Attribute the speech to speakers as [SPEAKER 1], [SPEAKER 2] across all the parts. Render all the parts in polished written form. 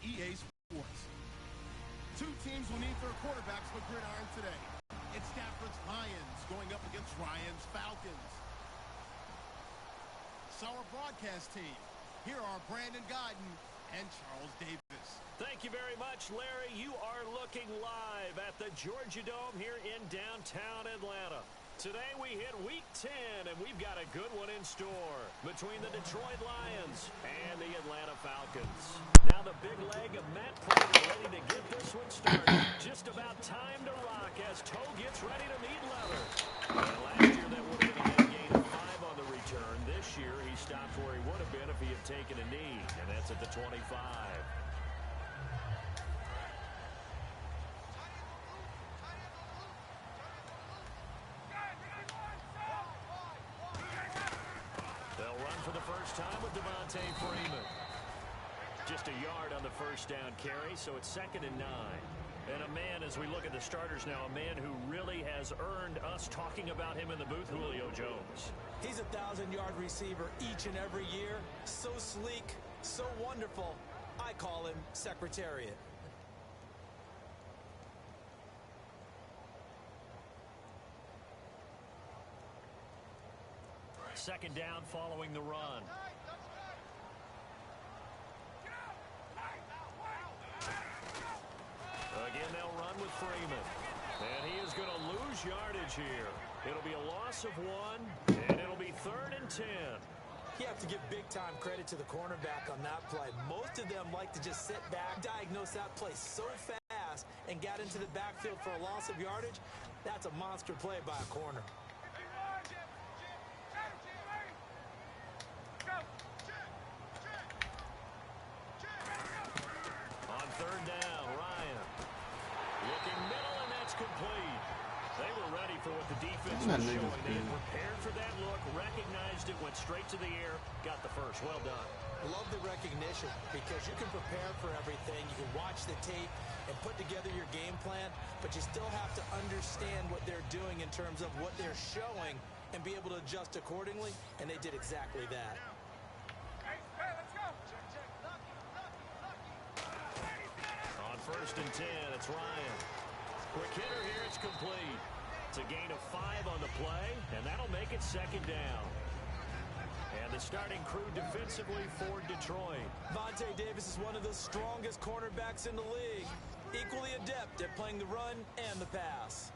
[SPEAKER 1] EA Sports. Two teams will need their quarterbacks for gridiron today. It's Stafford's Lions going up against Ryan's Falcons. So our broadcast team, here are Brandon Guyton and Charles Davis.
[SPEAKER 2] Thank you very much, Larry. You are looking live at the Georgia Dome here in downtown Atlanta. Today we hit Week 10, and we've got a good one in store between the Detroit Lions and the Atlanta Falcons. Now the big leg of Matt Prater ready to get this one started. Just about time to rock as Toe gets ready to meet leather. And last year that would have been a net gain of 5 on the return. This year he stopped where he would have been if he had taken a knee, and that's at the 25. Time with Devontae Freeman. Just a yard on the first down carry, so it's 2nd and 9. And a man, as we look at the starters now, a man who really has earned us talking about him in the booth, Julio Jones.
[SPEAKER 3] He's a 1,000-yard receiver each and every year. So sleek, so wonderful. I call him Secretariat.
[SPEAKER 2] Second down following the run. Again, they'll run with Freeman. And he is going to lose yardage here. It'll be a loss of 1, and it'll be 3rd and 10.
[SPEAKER 3] You have to give big-time credit to the cornerback on that play. Most of them like to just sit back, diagnose that play so fast, and get into the backfield for a loss of yardage. That's a monster play by a corner.
[SPEAKER 2] On 3rd down, Ryan. Looking middle, and that's complete. They were ready for what the defense was showing. They had prepared for that look, recognized it, went straight to the air, got the first. Well done.
[SPEAKER 3] Love the recognition because you can prepare for everything. You can watch the tape and put together your game plan, but you still have to understand what they're doing in terms of what they're showing and be able to adjust accordingly, and they did exactly that.
[SPEAKER 2] On 1st and 10, it's Ryan. Quick hitter here, it's complete. It's a gain of 5 on the play, and that'll make it 2nd down. And the starting crew defensively for Detroit.
[SPEAKER 3] Vontae Davis is one of the strongest cornerbacks in the league. Equally adept at playing the run and the pass.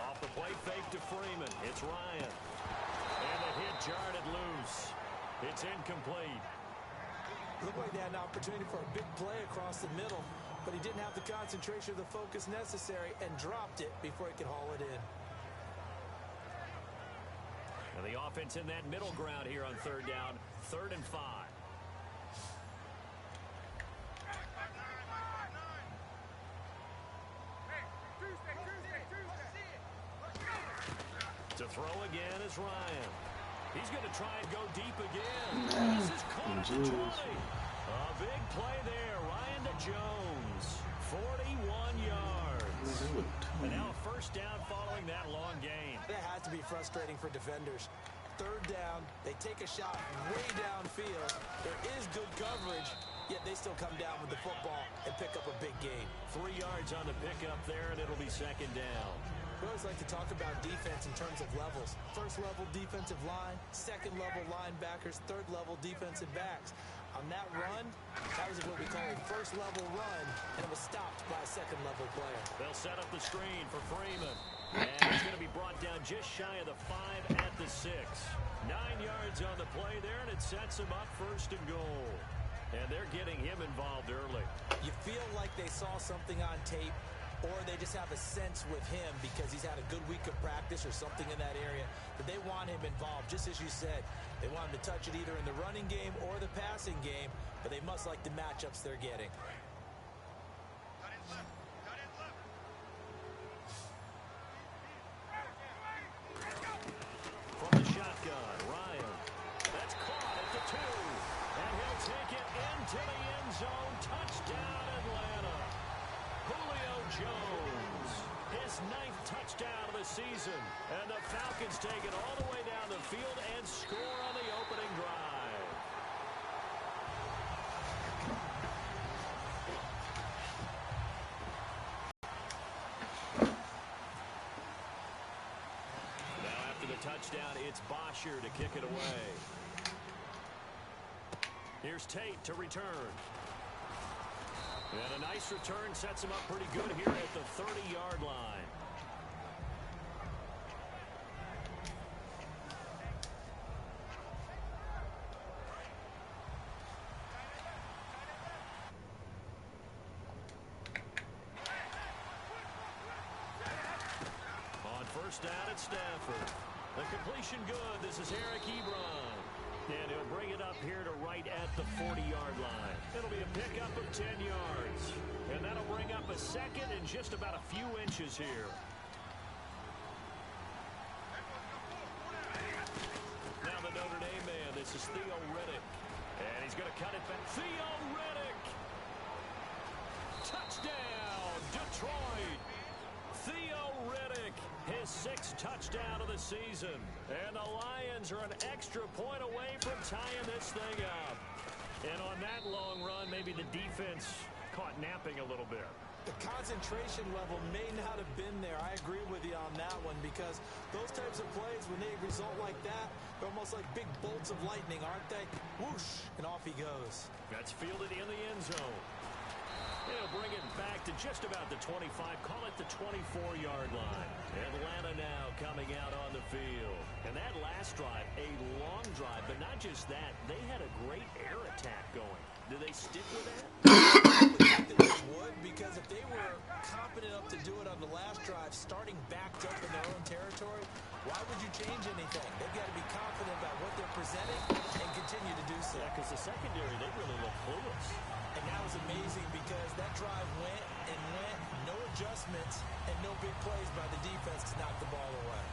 [SPEAKER 2] Off the play fake to Freeman. It's Ryan. And the hit jarred it loose. It's incomplete.
[SPEAKER 3] Looked like they had an opportunity for a big play across the middle, but he didn't have the concentration or the focus necessary and dropped it before he could haul it in.
[SPEAKER 2] And the offense in that middle ground here on 3rd down, 3rd and 5. To throw again is Ryan. He's going to try and go deep again. This is caught at the 20. A big play there. Ryan to Jones. 41 yards. And now a first down following that long gain.
[SPEAKER 3] That has to be frustrating for defenders. 3rd down, they take a shot way downfield. There is good coverage, yet they still come down with the football and pick up a big gain.
[SPEAKER 2] 3 yards on the pickup there, and it'll be 2nd down.
[SPEAKER 3] We always like to talk about defense in terms of levels. 1st level defensive line, 2nd level linebackers, 3rd level defensive backs. On that run, that was what we call a 1st level run, and it was stopped by a 2nd level player.
[SPEAKER 2] They'll set up the screen for Freeman. And it's going to be brought down just shy of the 5 at the 6. 9 yards on the play there, and it sets him up 1st and goal. And they're getting him involved early.
[SPEAKER 3] You feel like they saw something on tape, or they just have a sense with him because he's had a good week of practice or something in that area that they want him involved, just as you said. They want him to touch it either in the running game or the passing game, but they must like the matchups they're getting.
[SPEAKER 2] From the shotgun, Ryan. That's caught at the 2. And he'll take it into the end zone. Touchdown, Atlanta. Julio Jones, his 9th touchdown of the season. And the Falcons take it all the way down the field and score on the opening drive. touchdown. It's Bosher to kick it away. Here's Tate to return. And a nice return sets him up pretty good here at the 30-yard line. On first down at Stafford. The completion good. This is Eric Ebron. And he'll bring it up here to right at the 40-yard line. It'll be a pickup of 10 yards. And that'll bring up a second and just about a few inches here. Now the Notre Dame man, this is Theo Riddick. And he's going to cut it back. Theo Riddick! Touchdown, Detroit! Theo Riddick, his 6th touchdown of the season. And the Lions are an extra point away from tying this thing up. And on that long run, maybe the defense caught napping a little bit.
[SPEAKER 3] The concentration level may not have been there. I agree with you on that one, because those types of plays, when they result like that, they're almost like big bolts of lightning, aren't they? Whoosh, and off he goes.
[SPEAKER 2] That's fielded in the end zone. He'll bring it back to just about the 25, call it the 24-yard line. Atlanta now coming out on the field. And that last drive, a long drive, but not just that, they had a great air attack going. Do they stick with that?
[SPEAKER 3] I think they would, because if they were confident enough to do it on the last drive, starting backed up in their own territory, why would you change anything? They've got to be confident about what they're presenting and continue to do so.
[SPEAKER 2] Yeah, because the secondary, they really look clueless.
[SPEAKER 3] And that was amazing, because that drive went and went, no adjustments, and no big plays by the defense to knock the ball away.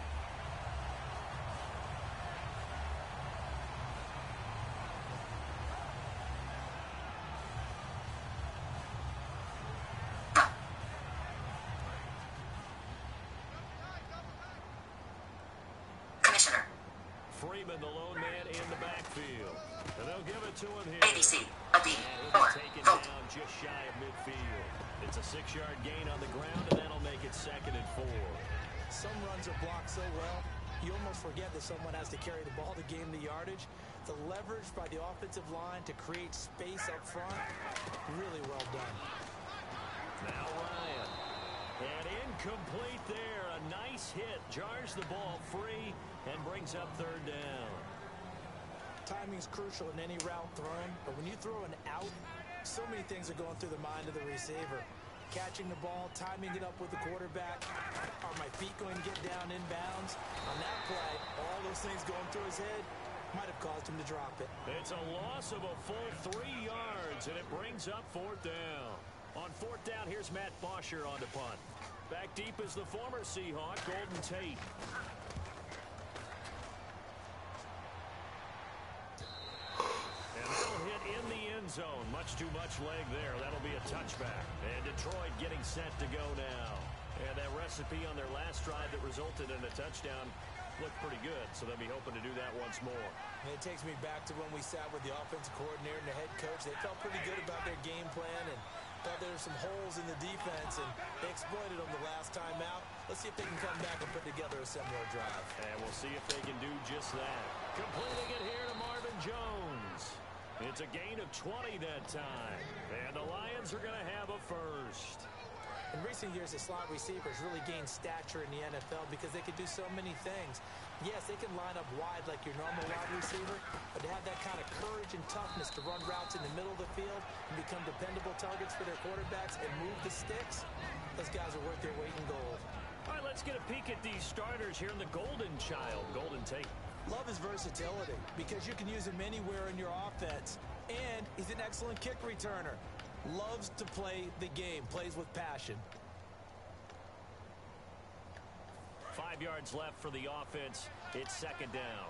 [SPEAKER 2] Freeman, the lone man in the backfield. And they'll give it to him here.
[SPEAKER 4] ABC, a D,
[SPEAKER 2] And he'll
[SPEAKER 4] four,
[SPEAKER 2] be taken
[SPEAKER 4] vote.
[SPEAKER 2] down just shy of midfield. It's a 6-yard gain on the ground, and that'll make it 2nd and 4.
[SPEAKER 3] Some runs are blocked so well, you almost forget that someone has to carry the ball to gain the yardage. The leverage by the offensive line to create space up front, really well done.
[SPEAKER 2] Now Ryan. And incomplete there. A nice hit. Jars the ball free and brings up 3rd down.
[SPEAKER 3] Timing's crucial in any route thrown, but when you throw an out, so many things are going through the mind of the receiver. Catching the ball, timing it up with the quarterback. Are my feet going to get down in bounds? On that play, all those things going through his head might have caused him to drop it.
[SPEAKER 2] It's a loss of a full 3 yards, and it brings up 4th down. On 4th down, here's Matt Bosher on the punt. Back deep is the former Seahawk, Golden Tate. And that'll hit in the end zone. Much too much leg there. That'll be a touchback. And Detroit getting set to go now. And that recipe on their last drive that resulted in a touchdown looked pretty good, so they'll be hoping to do that once more.
[SPEAKER 3] And it takes me back to when we sat with the offensive coordinator and the head coach. They felt pretty good about their game plan and thought there were some holes in the defense, and they exploited them the last time out. Let's see if they can come back and put together a similar drive.
[SPEAKER 2] And we'll see if they can do just that. Completing it here to Marvin Jones. It's a gain of 20 that time. And the Lions are going to have a first.
[SPEAKER 3] In recent years, the slot receivers really gained stature in the NFL because they can do so many things. Yes, they can line up wide like your normal wide receiver, but to have that kind of courage and toughness to run routes in the middle of the field and become dependable targets for their quarterbacks and move the sticks, those guys are worth their weight in gold.
[SPEAKER 2] All right, let's get a peek at these starters here in the Golden Child, Golden Tate.
[SPEAKER 3] Love his versatility because you can use him anywhere in your offense, and he's an excellent kick returner. Loves to play the game, plays with passion.
[SPEAKER 2] 5 yards left for the offense. It's 2nd down.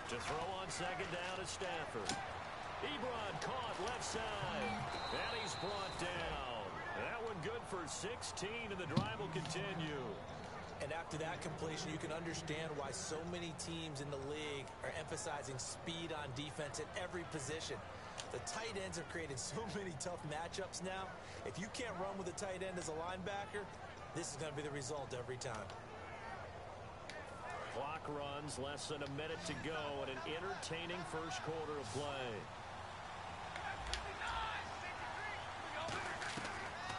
[SPEAKER 2] To throw on 2nd down is Stafford. Ebron caught left side. And he's brought down. That one good for 16, and the drive will continue.
[SPEAKER 3] And after that completion, you can understand why so many teams in the league are emphasizing speed on defense at every position. The tight ends have created so many tough matchups now. If you can't run with a tight end as a linebacker, this is going to be the result every time.
[SPEAKER 2] Clock runs, less than a minute to go in an entertaining first quarter of play.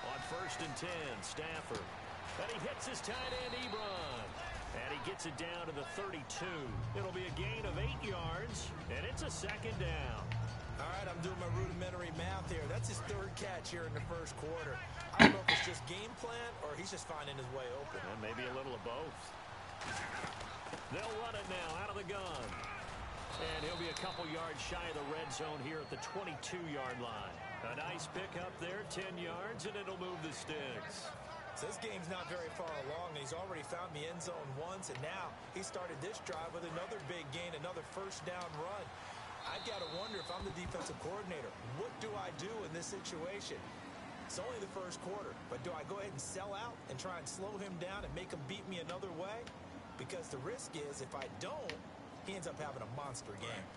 [SPEAKER 2] On 1st and 10, Stafford. And he hits his tight end, Ebron. And he gets it down to the 32. It'll be a gain of 8 yards, and it's a second down.
[SPEAKER 3] All right, I'm doing my rudimentary math here. That's his 3rd catch here in the first quarter. I don't know if it's just game plan or he's just finding his way open.
[SPEAKER 2] And maybe a little of both. They'll run it now out of the gun. And he'll be a couple yards shy of the red zone here at the 22-yard line. A nice pickup there, 10 yards, and it'll move the sticks.
[SPEAKER 3] So this game's not very far along. He's already found the end zone once, and now he started this drive with another big gain, another first down run. I've got to wonder if I'm the defensive coordinator. What do I do in this situation? It's only the first quarter, but do I go ahead and sell out and try and slow him down and make him beat me another way? Because the risk is if I don't, he ends up having a monster game.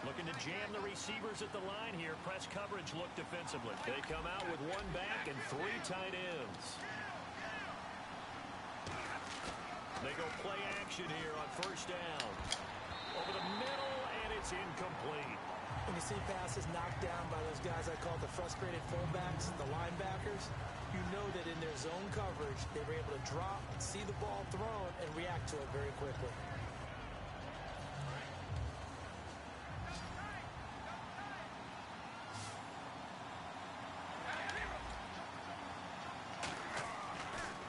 [SPEAKER 2] Looking to jam the receivers at the line here. Press coverage look defensively. They come out with 1 back and 3 tight ends. They go play action here on 1st down. Over the middle, and it's incomplete.
[SPEAKER 3] When you see passes knocked down by those guys I call the frustrated fullbacks, the linebackers, you know that in their zone coverage, they were able to drop, see the ball thrown, and react to it very quickly.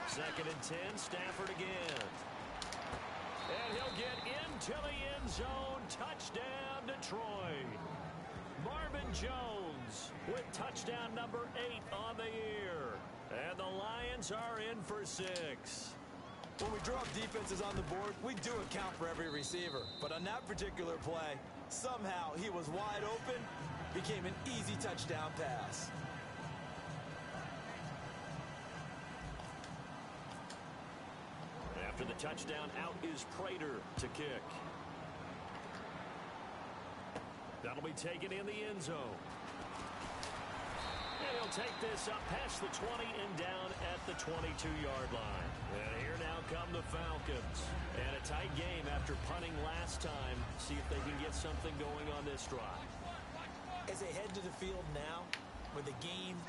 [SPEAKER 2] Second and 10, Stafford again. And he'll get into the end zone. Touchdown, Detroit. Marvin Jones with touchdown number 8 on the year. And the Lions are in for 6.
[SPEAKER 3] When we drop defenses on the board, we do account for every receiver. But on that particular play, somehow he was wide open, became an easy touchdown pass.
[SPEAKER 2] After the touchdown, out is Prater to kick. That'll be taken in the end zone. And he'll take this up past the 20 and down at the 22-yard line. And here now come the Falcons. And a tight game after punting last time. See if they can get something going on this drive.
[SPEAKER 3] As they head to the field now, with the game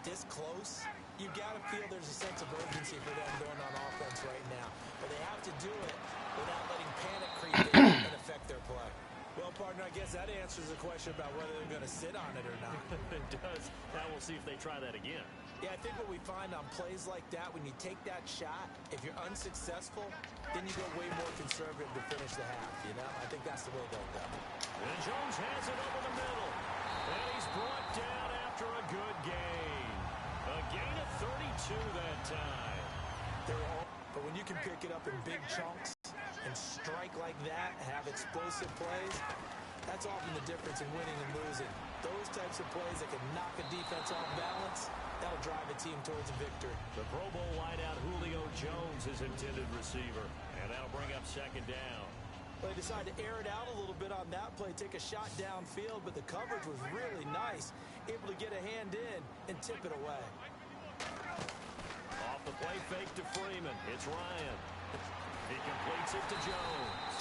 [SPEAKER 3] this close, you got to feel there's a sense of urgency for them going on offense right now. But they have to do it without letting panic creep in and affect their play. Well, partner, I guess that answers the question about whether they're going to sit on it or not.
[SPEAKER 2] It does. Now we'll see if they try that again.
[SPEAKER 3] Yeah, I think what we find on plays like that, when you take that shot, if you're unsuccessful, then you go way more conservative to finish the half, you know? I think that's the way they'll go.
[SPEAKER 2] And Jones has it over the middle. And he's brought down after a good gain. A gain of 32 that time.
[SPEAKER 3] But when you can pick it up in big chunks and strike like that, have explosive plays, that's often the difference in winning and losing. Those types of plays that can knock a defense off balance, that'll drive a team towards a victory.
[SPEAKER 2] The Pro Bowl wideout Julio Jones is intended receiver, and that'll bring up second down.
[SPEAKER 3] Well, they decided to air it out a little bit on that play, take a shot downfield, but the coverage was really nice, able to get a hand in and tip it away.
[SPEAKER 2] Off the play fake to Freeman. It's Ryan. He completes it to Jones.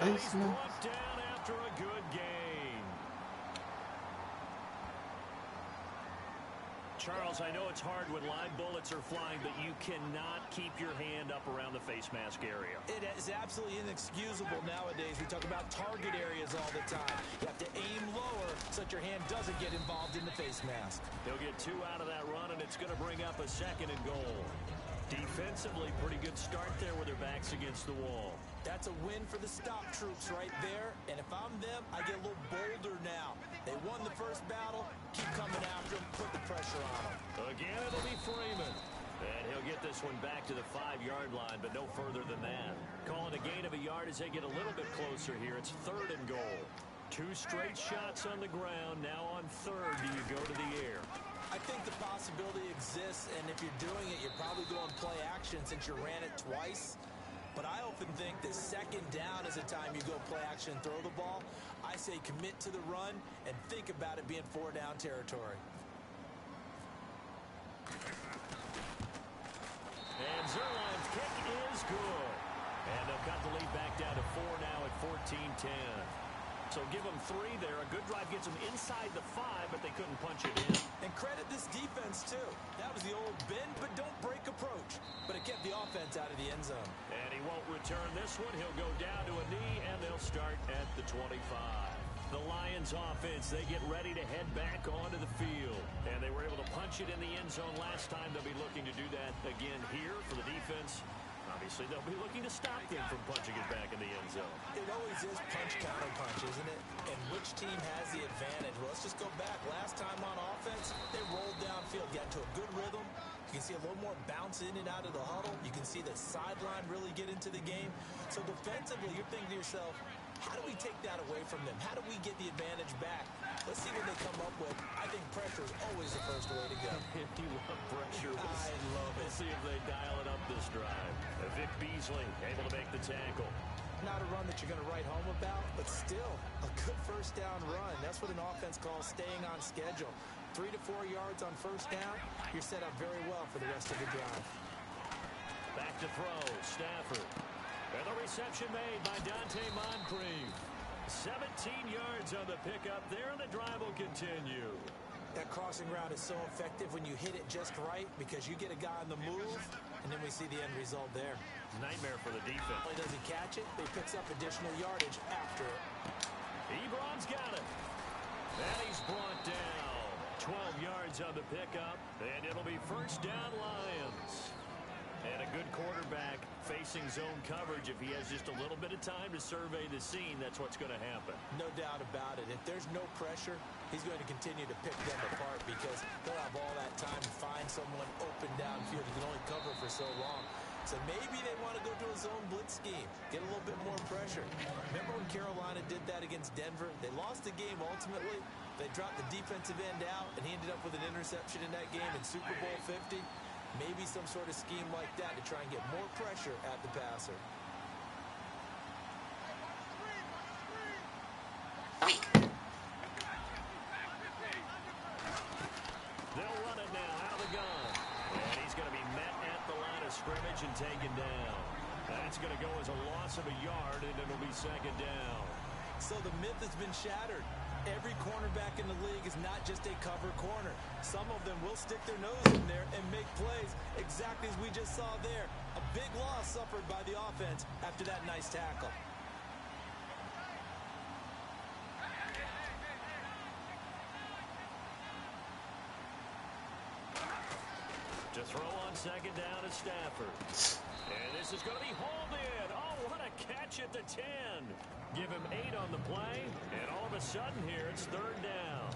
[SPEAKER 2] And he's brought down after a good gain. Charles, I know it's hard when live bullets are flying, but you cannot keep your hand up around the face mask area.
[SPEAKER 3] It is absolutely inexcusable nowadays. We talk about target areas all the time. You have to aim lower so that your hand doesn't get involved in the face mask.
[SPEAKER 2] They'll get 2 out of that run, and it's going to bring up a second and goal. Defensively, pretty good start there with their backs against the wall.
[SPEAKER 3] That's a win for the stop troops right there. And if I'm them, I get a little bolder now. They won the first battle. Keep coming after them. Put the pressure on them.
[SPEAKER 2] Again, it'll be Freeman. And he'll get this one back to the 5-yard line, but no further than that. Calling a gain of a yard as they get a little bit closer here. It's 3rd and goal. 2 straight shots on the ground. Now on 3rd, do you go to the air?
[SPEAKER 3] I think the possibility exists, and if you're doing it, you're probably going play action since you ran it twice. But I often think that 2nd down is a time you go play action and throw the ball. I say commit to the run and think about it being 4-down territory.
[SPEAKER 2] And Zerline's kick is good. And they'll cut the lead back down to 4 now at 14-10. So give them 3 there. A good drive gets them inside the 5, but they couldn't punch it in.
[SPEAKER 3] And credit this defense, too. That was the old bend but don't break approach. But it kept the offense out of the end zone.
[SPEAKER 2] And he won't return this one. He'll go down to a knee, and they'll start at the 25. The Lions offense, they get ready to head back onto the field. And they were able to punch it in the end zone last time. They'll be looking to do that again here for the defense. Obviously, they'll be looking to stop them from punching it back in the end zone.
[SPEAKER 3] It always is punch-counter-punch, isn't it? And which team has the advantage? Well, let's just go back. Last time on offense, they rolled downfield, got into a good rhythm. You can see a little more bounce in and out of the huddle. You can see the sideline really get into the game. So defensively, you're thinking to yourself, how do we take that away from them? How do we get the advantage back? Let's see what they come up with. I think pressure is always the first way to go.
[SPEAKER 2] You love pressure.
[SPEAKER 3] I love it.
[SPEAKER 2] We'll see if they dial it up this drive. Vic Beasley able to make the tackle.
[SPEAKER 3] Not a run that you're going to write home about, but still a good first down run. That's what an offense calls staying on schedule. 3 to 4 yards on first down. You're set up very well for the rest of the drive.
[SPEAKER 2] Back to throw. Stafford. And the reception made by Dante Moncrief. 17 yards on the pickup there, and the drive will continue.
[SPEAKER 3] That crossing route is so effective when you hit it just right because you get a guy on the move, and then we see the end result there.
[SPEAKER 2] Nightmare for the defense.
[SPEAKER 3] Not only does he catch it, but he picks up additional yardage after it.
[SPEAKER 2] Ebron's got it. And he's brought down. 12 yards on the pickup, and it'll be first down Lions. And a good quarterback facing zone coverage. If he has just a little bit of time to survey the scene, that's what's going to happen.
[SPEAKER 3] No doubt about it. If there's no pressure, he's going to continue to pick them apart because they'll have all that time to find someone open downfield who can only cover for so long. So maybe they want to go to a zone blitz scheme, get a little bit more pressure. Remember when Carolina did that against Denver? They lost the game ultimately. They dropped the defensive end out, and he ended up with an interception in that game in Super Bowl 50. Maybe some sort of scheme like that to try and get more pressure at the passer.
[SPEAKER 2] They'll run it now out of the gun. And he's going to be met at the line of scrimmage and taken down. That's going to go as a loss of a yard, and it'll be second down.
[SPEAKER 3] So the myth has been shattered. Every cornerback in the league is not just a cover corner. Some of them will stick their nose in there and make plays exactly as we just saw there. A big loss suffered by the offense after that nice tackle.
[SPEAKER 2] To throw on second down is Stafford. And this is going to be hauled in. Oh, what a catch at the 10. Give him 8 on the play, and all of a sudden here it's third down.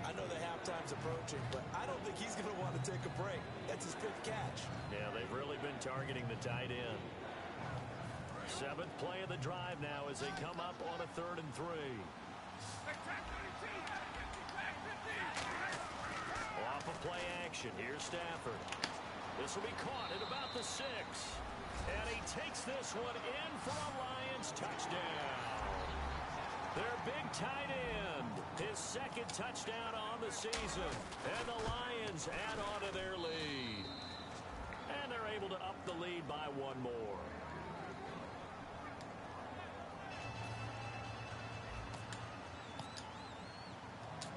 [SPEAKER 3] I know the halftime's approaching, but I don't think he's going to want to take a break. That's his 5th catch.
[SPEAKER 2] Yeah, they've really been targeting the tight end. 7th play of the drive now as they come up on a 3rd and 3. Off of play action, here's Stafford. This will be caught at about the 6. And he takes this one in for a Lions touchdown. Their big tight end, his 2nd touchdown on the season. And the Lions add on to their lead. And they're able to up the lead by 1 more.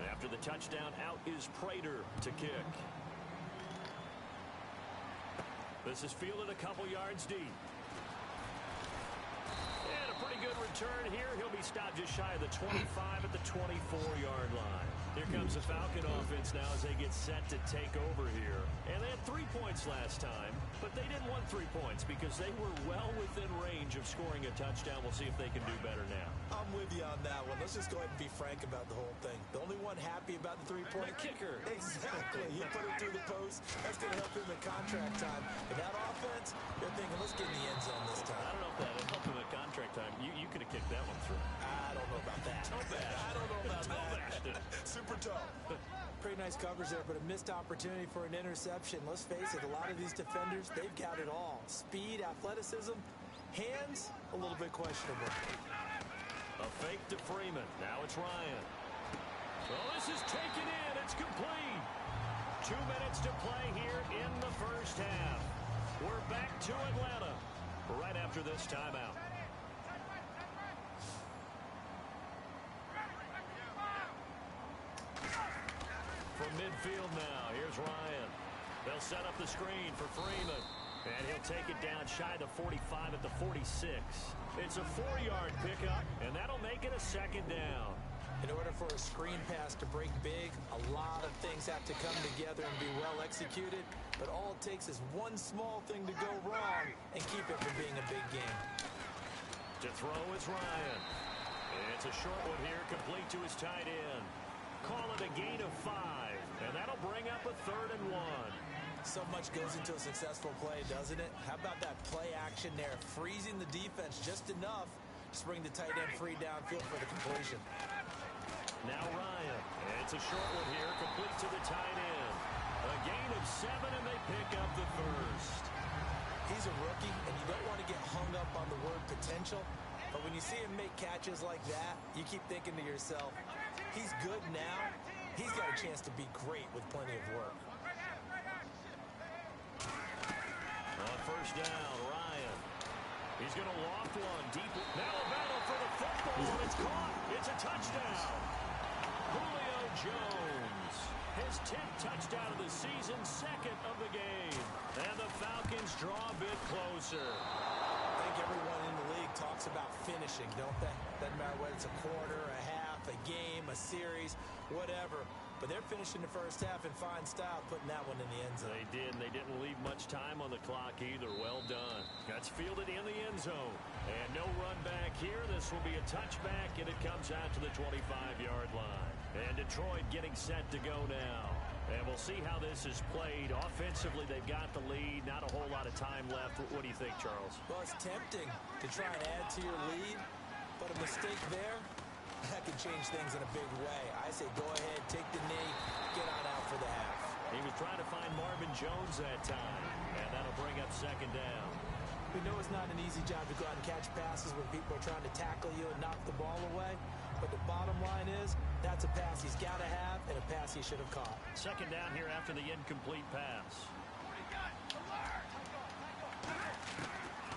[SPEAKER 2] After the touchdown, out is Prater to kick. This is fielded a couple yards deep. And a pretty good return here. He'll be stopped just shy of the 25 at the 24-yard line. Here comes the Falcon offense now as they get set to take over here. And they had 3 points last time, but they didn't want 3 points because they were well within range of scoring a touchdown. We'll see if they can do better now.
[SPEAKER 3] I'm with you on that one. Let's just go ahead and be frank about the whole thing. The only one happy about the 3-point
[SPEAKER 2] kicker.
[SPEAKER 3] Exactly. He put it through the post. That's going to help him in contract time. But that offense, they're thinking, let's get in the end zone this time.
[SPEAKER 2] I don't know if that would help him at contract time. You could have kicked that one through.
[SPEAKER 3] I don't know about that. I don't know about that. Super tough. Pretty nice coverage there, but a missed opportunity for an interception. Let's face it, a lot of these defenders, they've got it all. Speed, athleticism, hands, a little bit questionable.
[SPEAKER 2] A fake to Freeman. Now it's Ryan. Well, this is taken in. It's complete. 2 minutes to play here in the first half. We're back to Atlanta right after this timeout. From midfield now, here's Ryan. They'll set up the screen for Freeman. And he'll take it down shy of the 45 at the 46. It's a 4-yard pickup, and that'll make it a second down.
[SPEAKER 3] In order for a screen pass to break big, a lot of things have to come together and be well executed. But all it takes is one small thing to go wrong and keep it from being a big game.
[SPEAKER 2] To throw is Ryan. It's a short one here, complete to his tight end. Call it a gain of 5, and that'll bring up a 3rd and 1.
[SPEAKER 3] So much goes into a successful play, doesn't it? How about that play action there, freezing the defense just enough to bring the tight end free downfield for the completion.
[SPEAKER 2] Now Ryan. It's a short one here, complete to the tight end. A gain of 7, and they pick up the first.
[SPEAKER 3] He's a rookie, and you don't want to get hung up on the word potential. But when you see him make catches like that, you keep thinking to yourself, he's good now. He's got a chance to be great with plenty of work.
[SPEAKER 2] On first down, Ryan. He's going to loft one deep. Now a battle for the football. It's caught. It's a touchdown. Julio Jones, his 10th touchdown of the season, 2nd of the game. And the Falcons draw a bit closer.
[SPEAKER 3] I think everyone in the league talks about finishing, don't they? Doesn't matter whether it's a quarter, a half, a game, a series, whatever. But they're finishing the first half in fine style, putting that one in the end zone.
[SPEAKER 2] They did, and they didn't leave much time on the clock either. Well done. That's fielded in the end zone. And no run back here. This will be a touchback, and it comes out to the 25-yard line. And Detroit getting set to go now. And we'll see how this is played. Offensively, they've got the lead. Not a whole lot of time left. What do you think, Charles?
[SPEAKER 3] Well, it's tempting to try and add to your lead, but a mistake there, that could change things in a big way. I say go ahead, take the knee, get on out for the half.
[SPEAKER 2] He was trying to find Marvin Jones that time, and that'll bring up second down.
[SPEAKER 3] We know it's not an easy job to go out and catch passes when people are trying to tackle you and knock the ball away. But the bottom line is, that's a pass he's got to have and a pass he should have caught.
[SPEAKER 2] Second down here after the incomplete pass.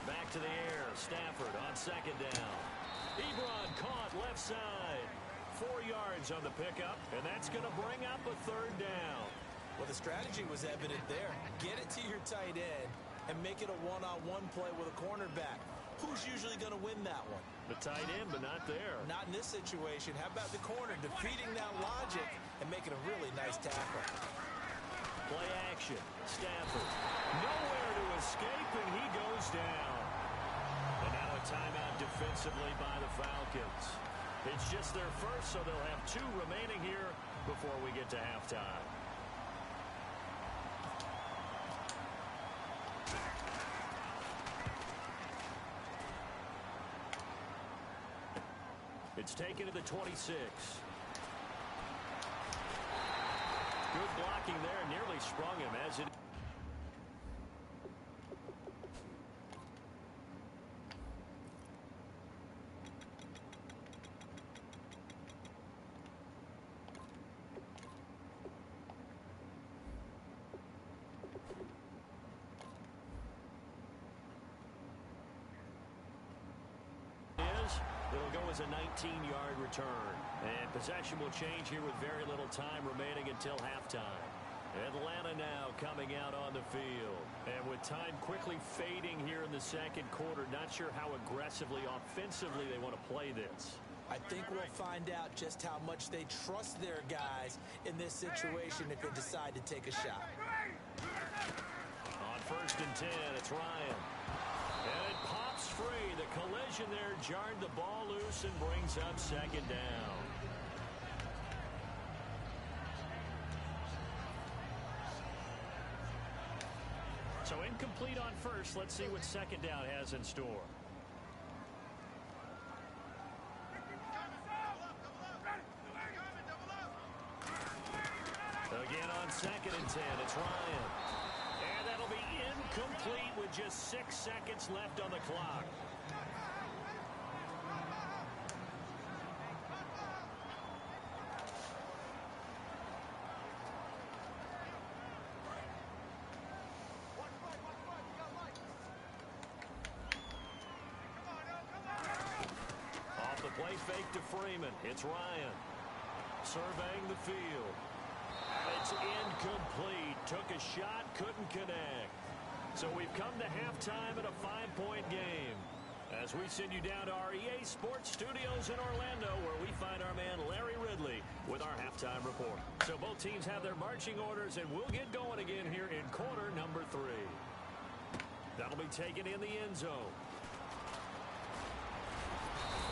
[SPEAKER 2] Back to the air. Stafford on second down. Ebron caught left side. 4 yards on the pickup, and that's going to bring up a 3rd down.
[SPEAKER 3] Well, the strategy was evident there. Get it to your tight end and make it a one-on-one play with a cornerback. Who's usually going to win that one?
[SPEAKER 2] The tight end, but not there.
[SPEAKER 3] Not in this situation. How about the corner defeating that logic and making a really nice tackle?
[SPEAKER 2] Play action. Stafford. Nowhere to escape, and he goes down. And now a timeout defensively by the Falcons. It's just their first, so they'll have 2 remaining here before we get to halftime. It's taken to the 26. Good blocking there. Nearly sprung him as it... It'll go as a 19-yard return. And possession will change here with very little time remaining until halftime. Atlanta now coming out on the field. And with time quickly fading here in the second quarter, not sure how aggressively, offensively they want to play this.
[SPEAKER 3] I think we'll find out just how much they trust their guys in this situation if they decide to take a shot.
[SPEAKER 2] On 1st and 10, it's Ryan. And it pops free. The collision there jarred the ball loose and brings up second down. So incomplete on first. Let's see what second down has in store. Again on 2nd and 10, it's Ryan. And that'll be incomplete with just 6 seconds left on the clock. they fake to Freeman. It's Ryan surveying the field. And it's incomplete. Took a shot, couldn't connect. So we've come to halftime in a 5-point game. As we send you down to our EA Sports Studios in Orlando, where we find our man Larry Ridley with our halftime report. So both teams have their marching orders, and we'll get going again here in quarter number 3. That'll be taken in the end zone.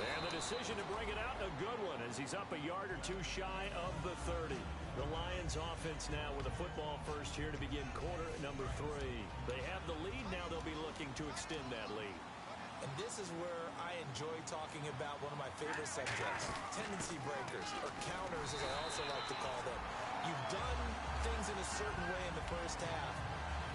[SPEAKER 2] And the decision to bring it out, a good one, as he's up a yard or two shy of the 30. The Lions offense now with a football first here to begin quarter number 3. They have the lead. Now they'll be looking to extend that lead.
[SPEAKER 3] And this is where I enjoy talking about one of my favorite subjects, tendency breakers, or counters as I also like to call them. You've done things in a certain way in the first half,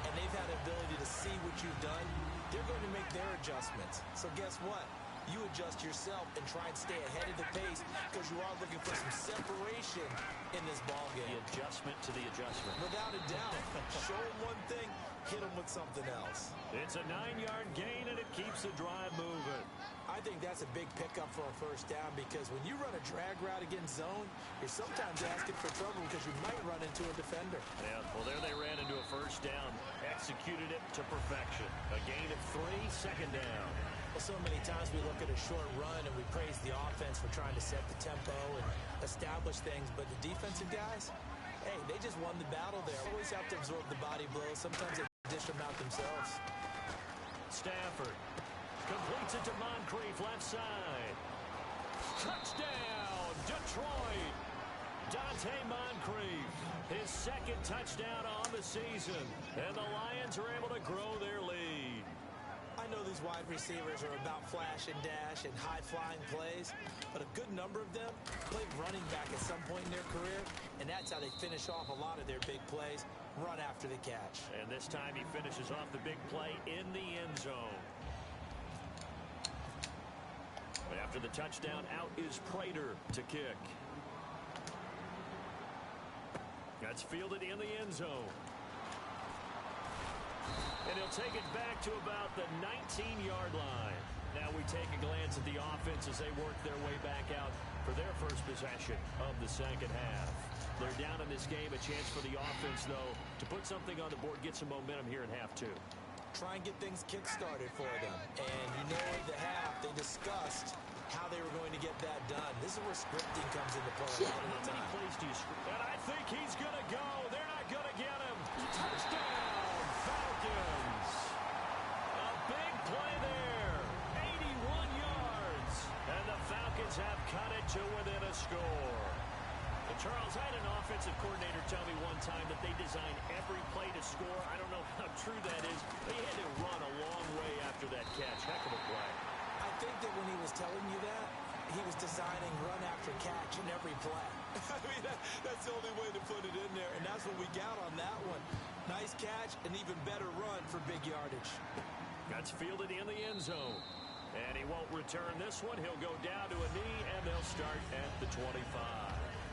[SPEAKER 3] and they've had the ability to see what you've done. They're going to make their adjustments. So guess what? You adjust yourself and try and stay ahead of the pace because you are looking for some separation in this ball game.
[SPEAKER 2] The adjustment to the adjustment.
[SPEAKER 3] Without a doubt. Show them one thing, hit them with something else.
[SPEAKER 2] It's a 9-yard gain, and it keeps the drive moving.
[SPEAKER 3] I think that's a big pickup for a first down because when you run a drag route against zone, you're sometimes asking for trouble because you might run into a defender.
[SPEAKER 2] Yeah, well, there they ran into a first down. Executed it to perfection. A gain of 3, second down.
[SPEAKER 3] Well, so many times we look at a short run and we praise the offense for trying to set the tempo and establish things, but the defensive guys, hey, they just won the battle there. Always have to absorb the body blows. Sometimes they dish them out themselves.
[SPEAKER 2] Stafford completes it to Moncrief, left side. Touchdown, Detroit. Dante Moncrief, his second touchdown on the season. And the Lions are able to grow their lead.
[SPEAKER 3] I know these wide receivers are about flash and dash and high-flying plays, but a good number of them played running back at some point in their career, and that's how they finish off a lot of their big plays, run after the catch.
[SPEAKER 2] And this time he finishes off the big play in the end zone. After the touchdown, out is Prater to kick. That's fielded in the end zone. And he'll take it back to about the 19-yard line. Now we take a glance at the offense as they work their way back out for their first possession of the second half. They're down in this game. A chance for the offense, though, to put something on the board, get some momentum here in half 2.
[SPEAKER 3] Try and get things kick-started for them. And you know at the half they discussed how they were going to get that done. This is where scripting comes into play.
[SPEAKER 2] How many plays do you script? And I think he's going to go. They're not going to get him. Touchdown, Falcons. A big play there. 81 yards. And the Falcons have cut it to within a score. And Charles, I had an offensive coordinator tell me one time that they design every play to score. I don't know how true that is. They had to run a long way after that catch. Heck of a play.
[SPEAKER 3] I think that when he was telling you that, he was designing run after catch in every play. I mean, that's the only way to put it in there, and that's what we got on that one. Nice catch, an even better run for big yardage.
[SPEAKER 2] That's fielded in the end zone. And he won't return this one. He'll go down to a knee, and they'll start at the 25.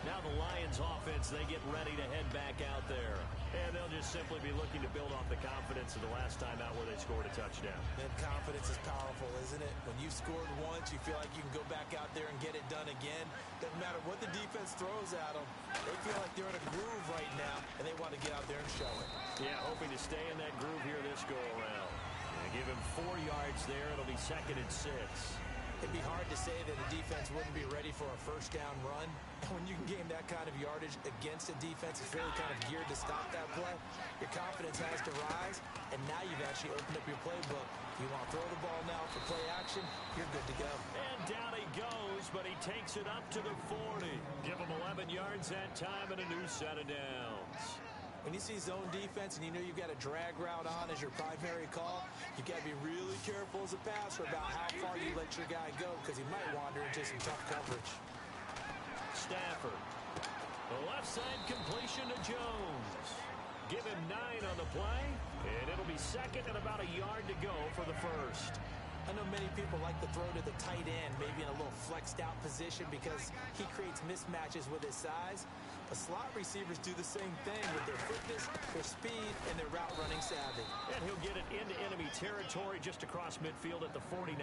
[SPEAKER 2] Now the Lions offense, they get ready to head back out there. And they'll just simply be looking to build off the confidence of the last time out where they scored a touchdown.
[SPEAKER 3] And confidence is powerful, isn't it? When you've scored once, you feel like you can go back out there and get it done again. Doesn't matter what the defense throws at them. They feel like they're in a groove right now, and they want to get out there and show it.
[SPEAKER 2] Yeah, hoping to stay in that groove here this go-around. Give him 4 yards there. It'll be 2nd and 6.
[SPEAKER 3] It'd be hard to say that a defense wouldn't be ready for a first down run. When you can gain that kind of yardage against a defense that's really kind of geared to stop that play, your confidence has to rise, and now you've actually opened up your playbook. If you want to throw the ball now for play action, you're good to go.
[SPEAKER 2] And down he goes, but he takes it up to the 40. Give him 11 yards that time and a new set of downs.
[SPEAKER 3] When you see zone defense and you know you've got a drag route on as your primary call, you've got to be really careful as a passer about how far you let your guy go because he might wander into some tough coverage.
[SPEAKER 2] Stafford. The left side completion to Jones. Give him 9 on the play, and it'll be 2nd and about a yard to go for the first.
[SPEAKER 3] I know many people like to throw to the tight end, maybe in a little flexed out position because he creates mismatches with his size. But slot receivers do the same thing with their quickness, their speed, and their route running savvy.
[SPEAKER 2] And he'll get it into enemy territory just across midfield at the 49.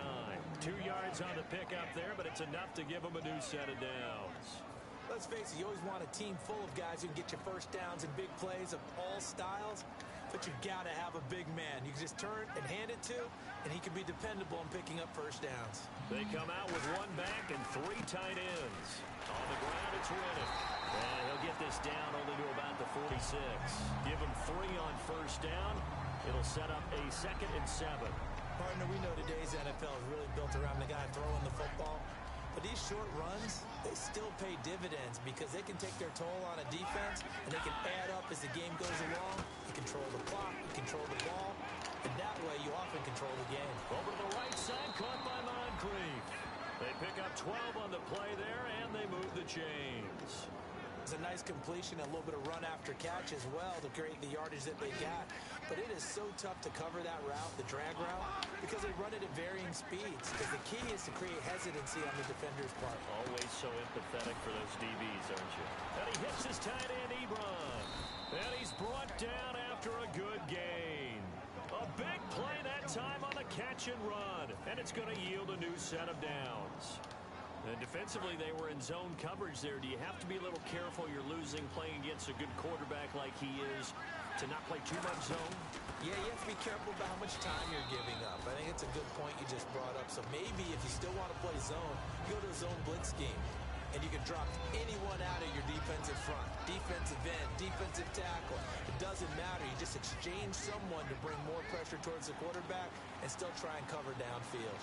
[SPEAKER 2] 2 yards on the pickup there, but it's enough to give him a new set of downs.
[SPEAKER 3] Let's face it, you always want a team full of guys who can get you first downs and big plays of all styles. But you got to have a big man you can just turn and hand it to, and he can be dependable in picking up first downs.
[SPEAKER 2] They come out with 1 back and 3 tight ends. On the ground, it's Rennick. And he'll get this down only to about the 46. Give him 3 on first down. It'll set up a 2nd and 7.
[SPEAKER 3] Partner, we know today's NFL is really built around the guy throwing the football. But these short runs, they still pay dividends because they can take their toll on a defense, and they can add up as the game goes along. You control the clock, you control the ball, and that way you often control the game.
[SPEAKER 2] Over to the right side, caught by Moncrief. They pick up 12 on the play there, and they move the chains.
[SPEAKER 3] It's a nice completion, a little bit of run after catch as well to create the yardage that they got. But it is so tough to cover that route, the drag route, because they run it at varying speeds. Because the key is to create hesitancy on the defender's part.
[SPEAKER 2] Always so empathetic for those DBs, aren't you? And he hits his tight end, Ebron. And he's brought down after a good gain. A big play that time on the catch and run. And it's going to yield a new set of downs. And defensively, they were in zone coverage there. Do you have to be a little careful? You're losing playing against a good quarterback like he is to not play too much zone?
[SPEAKER 3] Yeah, you have to be careful about how much time you're giving up. I think it's a good point you just brought up. So maybe if you still want to play zone, go to a zone blitz scheme. And you can drop anyone out of your defensive front. Defensive end, defensive tackle. It doesn't matter. You just exchange someone to bring more pressure towards the quarterback and still try and cover downfield.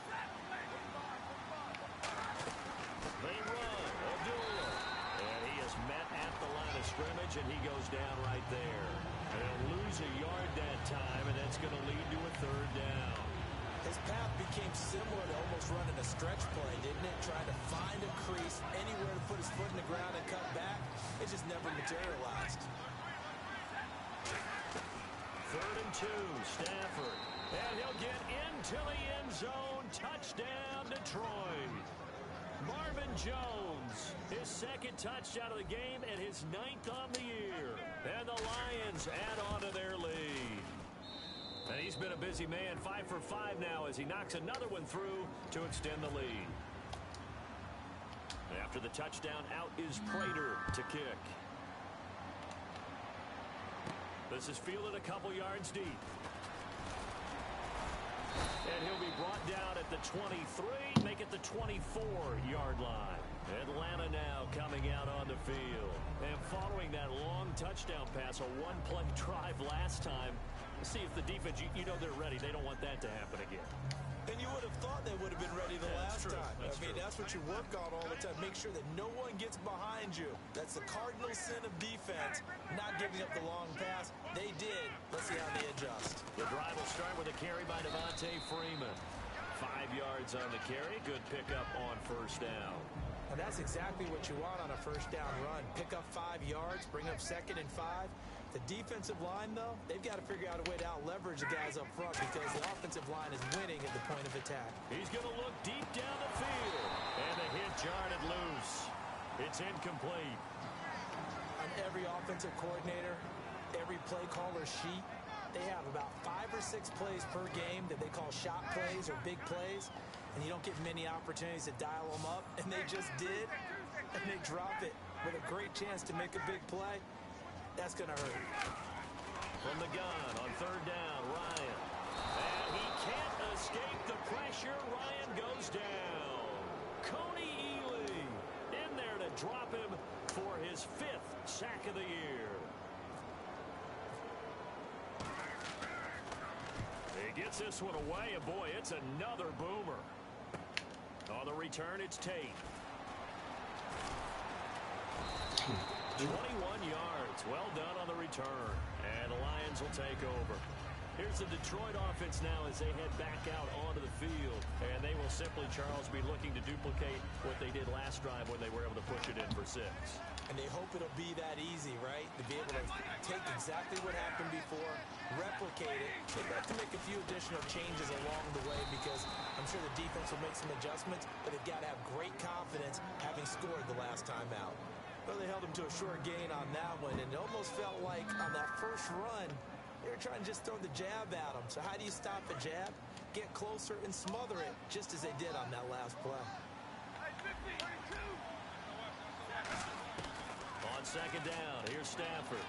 [SPEAKER 2] They run, Abdullah. And he is met at the line of scrimmage, and he goes down right there. They'll lose a yard that time, and that's going to lead to a 3rd down.
[SPEAKER 3] His path became similar to almost running a stretch play, didn't it? Trying to find a crease, anywhere to put his foot in the ground and cut back. It just never materialized.
[SPEAKER 2] 3rd and 2, Stafford. And he'll get into the end zone. Touchdown, Detroit. Marvin Jones, his 2nd touchdown of the game and his 9th on the year. And the Lions add on to their lead. And he's been a busy man, 5 for 5 now as he knocks another one through to extend the lead. After the touchdown, out is Prater to kick. This is fielded a couple yards deep. And he'll be brought down at the 23, make it the 24-yard line. Atlanta now coming out on the field. And following that long touchdown pass, a 1-play drive last time, see if the defense, you know they're ready. They don't want that to happen again.
[SPEAKER 3] And you would have thought they would have been ready the last time. That's what you work on all the time. Make sure that no one gets behind you. That's the cardinal sin of defense, not giving up the long pass. They did. Let's see how they adjust.
[SPEAKER 2] The drive will start with a carry by Devontae Freeman. 5 yards on the carry. Good pickup on first down.
[SPEAKER 3] And that's exactly what you want on a first down run. Pick up 5 yards, bring up 2nd and 5. The defensive line, though, they've got to figure out a way to out-leverage the guys up front because the offensive line is winning at the point of attack.
[SPEAKER 2] He's going to look deep down the field. And the hit jarred it loose. It's incomplete.
[SPEAKER 3] On every offensive coordinator, every play caller sheet, they have about 5 or 6 plays per game that they call shot plays or big plays. And you don't get many opportunities to dial them up. And they just did. And they drop it with a great chance to make a big play. That's going to hurt.
[SPEAKER 2] From the gun on 3rd down, Ryan. And he can't escape the pressure. Ryan goes down. Coney Ely in there to drop him for his 5th sack of the year. He gets this one away, and boy, it's another boomer. On the return, it's Tate. 21 yards. Well done on the return. And the Lions will take over. Here's the Detroit offense now as they head back out onto the field. And they will simply, Charles, be looking to duplicate what they did last drive when they were able to push it in for 6.
[SPEAKER 3] And they hope it'll be that easy, right? To be able to take exactly what happened before, replicate it. They've got to make a few additional changes along the way because I'm sure the defense will make some adjustments, but they've got to have great confidence having scored the last time out. Well, they held him to a short gain on that one, and it almost felt like on that first run, they were trying to just throw the jab at him. So how do you stop a jab? Get closer and smother it, just as they did on that last play.
[SPEAKER 2] On second down, here's Stafford.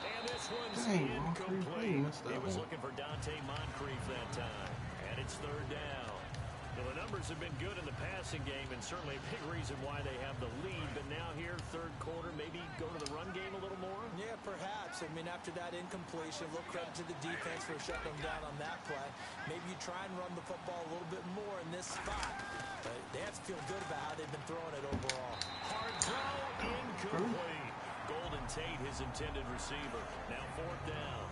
[SPEAKER 2] And this one's incomplete. He was looking for Dante Moncrief that time. And it's third down. Well, the numbers have been good in the passing game, and certainly a big reason why they have the lead. But now here, third quarter, maybe go to the run game a little more?
[SPEAKER 3] Yeah, perhaps. I mean, after that incompletion, a little credit to the defense for shutting them down on that play. Maybe you try and run the football a little bit more in this spot. But they have to feel good about how they've been throwing it overall.
[SPEAKER 2] Hard throw, incomplete. Golden Tate, his intended receiver. Now fourth down.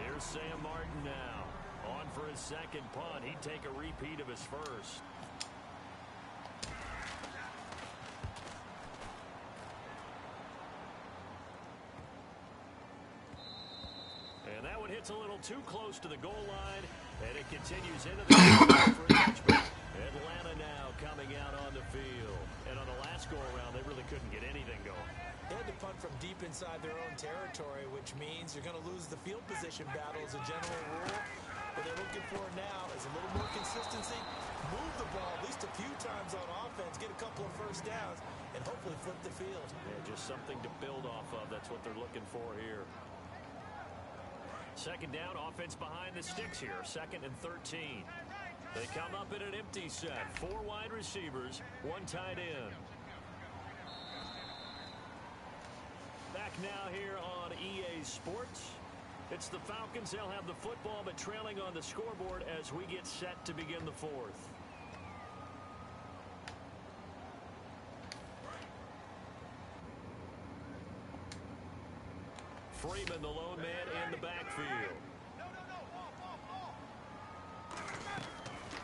[SPEAKER 2] Here's Sam Martin now. On for his second punt. He'd take a repeat of his first. And that one hits a little too close to the goal line. And it continues into the for a touchback. Atlanta now coming out on the field. And on the last go-around, they really couldn't get anything going.
[SPEAKER 3] They had to punt from deep inside their own territory, which means you're going to lose the field position battle as a general rule. What they're looking for now is a little more consistency, move the ball at least a few times on offense, get a couple of first downs, and hopefully flip the field.
[SPEAKER 2] Yeah, just something to build off of. That's what they're looking for here. Second down, offense behind the sticks here. Second and 13. They come up in an empty set. 4 wide receivers, 1 tight end. Back now here on EA Sports. It's the Falcons. They'll have the football, but trailing on the scoreboard as we get set to begin the fourth. Freeman, the lone man in the backfield.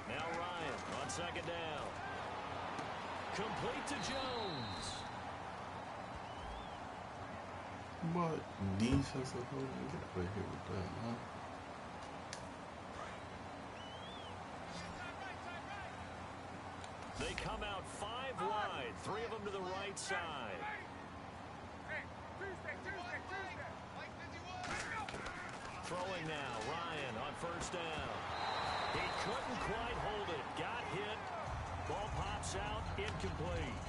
[SPEAKER 2] Now Ryan on second down. Complete to Jones.
[SPEAKER 4] What defensive holding? Get out of here with that, huh?
[SPEAKER 2] They come out 5 wide, 3 of them to the right side. Throwing now, Ryan on first down. He couldn't quite hold it. Got hit. Ball pops out, incomplete.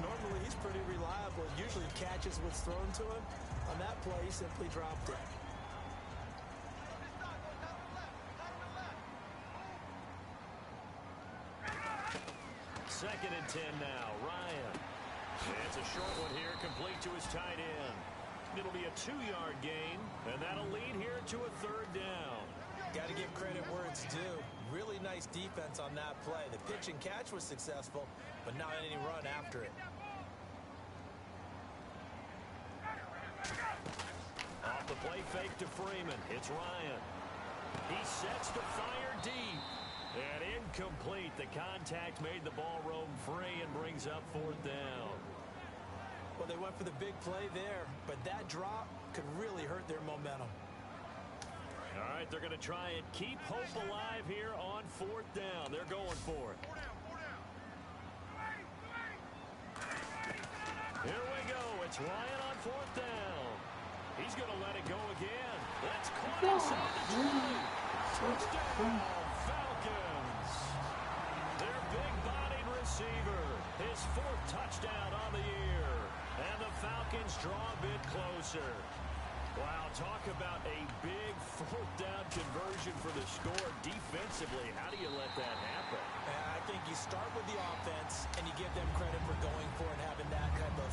[SPEAKER 3] Normally, he's pretty reliable. Usually catches what's thrown to him. On that play, he simply dropped it.
[SPEAKER 2] Second and 10 now. Ryan. It's a short one here, complete to his tight end. It'll be a 2-yard gain, and that'll lead here to a third down.
[SPEAKER 3] Got to give credit where it's due. Really nice defense on that play. The pitch and catch was successful, but not any run after it.
[SPEAKER 2] Off the play fake to Freeman. It's Ryan. He sets to fire deep. And incomplete. The contact made the ball roam free and brings up fourth down.
[SPEAKER 3] Well, they went for the big play there, but that drop could really hurt their momentum.
[SPEAKER 2] All right, they're going to try and keep hope alive here on fourth down. They're going for it. Here we go. It's Ryan on fourth down. He's going to let it go again. That's close on the try. Touchdown, Falcons. Their big-bodied receiver. His 4th touchdown on the year. And the Falcons draw a bit closer. Wow, talk about a big 4th down conversion for the score defensively. How do you let that happen?
[SPEAKER 3] I think you start with the offense, and you give them credit for going for it and having that kind of,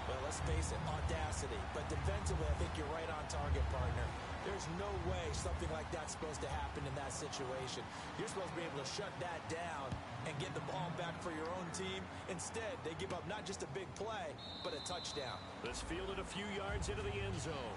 [SPEAKER 3] well, let's face it, audacity. But defensively, I think you're right on target, partner. There's no way something like that's supposed to happen in that situation. You're supposed to be able to shut that down and get the ball back for your own team. Instead, they give up not just a big play, but a touchdown.
[SPEAKER 2] This fielded a few yards into the end zone.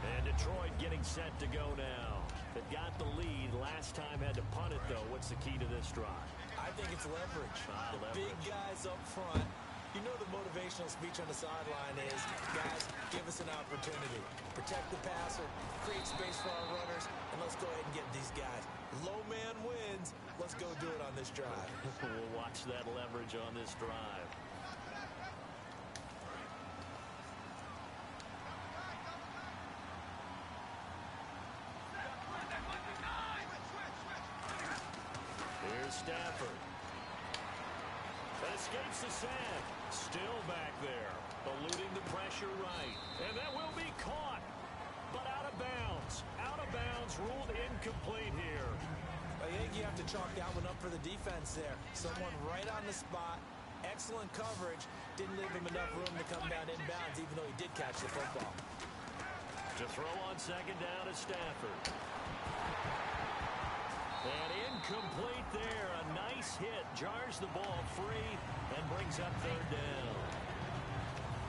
[SPEAKER 2] And Detroit getting set to go now. They got the lead. Last time had to punt it, though. What's the key to this drive?
[SPEAKER 3] I think it's leverage.
[SPEAKER 2] Leverage.
[SPEAKER 3] Big guys up front. You know the motivational speech on the sideline is, guys, give us an opportunity. Protect the passer, create space for our runners, and let's go ahead and get these guys. Low man wins. Let's go do it on this drive.
[SPEAKER 2] We'll watch that leverage on this drive. Here's Stafford. That escapes the sack. Still back there. Eluding the pressure right. And that will be caught. But out of bounds. Out of bounds. Ruled incomplete here.
[SPEAKER 3] I think you have to chalk that one up for the defense there. Someone right on the spot. Excellent coverage. Didn't leave him enough room to come down inbounds, even though he did catch the football.
[SPEAKER 2] To throw on second down is Stafford. And incomplete there. A nice hit. Jars the ball free and brings up third down.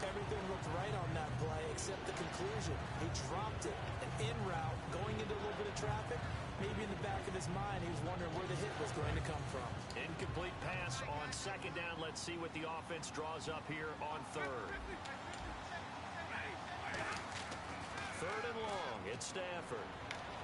[SPEAKER 3] Everything looked right on that play except the conclusion. He dropped it. An in route, going into a little bit of traffic. Maybe in the back of his mind, he was wondering where the hit was going to come from.
[SPEAKER 2] Incomplete pass on second down. Let's see what the offense draws up here on third. Third and long. It's Stafford.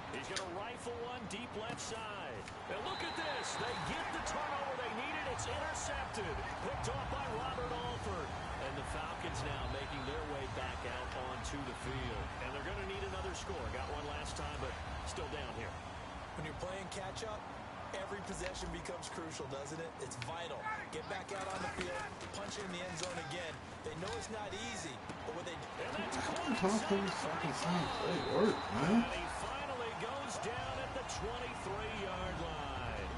[SPEAKER 2] He's going to rifle one deep left side. And look at this. They get the turnover they needed. It's intercepted. Picked off by Robert Alford. And the Falcons now making their way back out onto the field. And they're going to need another score. Got one last time, but still down here.
[SPEAKER 3] When you're playing catch-up, every possession becomes crucial, doesn't it? It's vital. Get back out on the field, punch in the end zone again. They know it's not easy, but what they do...
[SPEAKER 2] And that's
[SPEAKER 4] I'm talking fucking play work, man.
[SPEAKER 2] And he finally goes down at the 23-yard line.